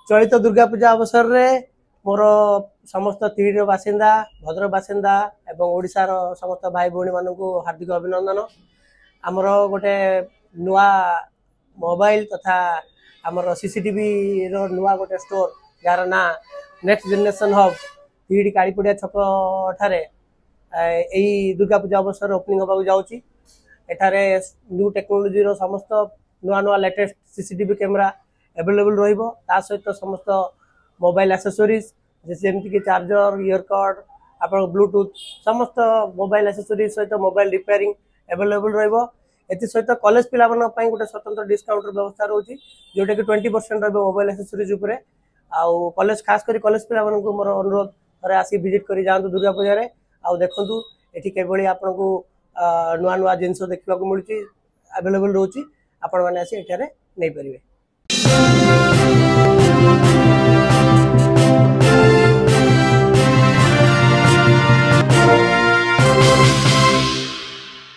चलित दुर्गा पूजा अवसर में मोर समस्त तीर बासिंदा भद्रक बासिंदा एवं ओडिशार समस्त भाई भौणी मान हार्दिक अभिनंदन। आमर गोटे नुआ मोबाइल तथा आमर सीसीटीवी रो नुआ गोटे स्टोर यार ना नेक्स्ट जनरेशन हब तीड़ी कालीपड़िया छक ठारे यही दुर्गा पूजा अवसर ओपनिंग होगा जाऊँगी। एठारे न्यू टेक्नोलोजी रो समस्त नुआ नुआ लेटेस्ट सीसीटीवी कैमेरा अवेलेबल रहिबो। ता सहित समस्त मोबाइल एक्सेसरीज जैसे कि चार्जर इयर कड आप ब्लूटूथ समस्त मोबाइल एक्सेसरीज सहित मोबाइल रिपेयरिंग अवेलेबल रहिबो। एति सहित कॉलेज पिला गोटे स्वतंत्र डिस्काउंट व्यवस्था रोची जोटा कि 20% रहिबो मोबाइल एक्सेसरीज उपरे। आउ कॉलेज खास करी कॉलेज पिला मोर अनुरोध थरे आसी विजिट करी जांतु दुर्गा पूजा रे। आउ देखंतु एठी केबळी आपनको नुआ नुआ जिंस देखा मिलूँ अवेलेबल रोची आपण माने आसी एठारे नै परिबे।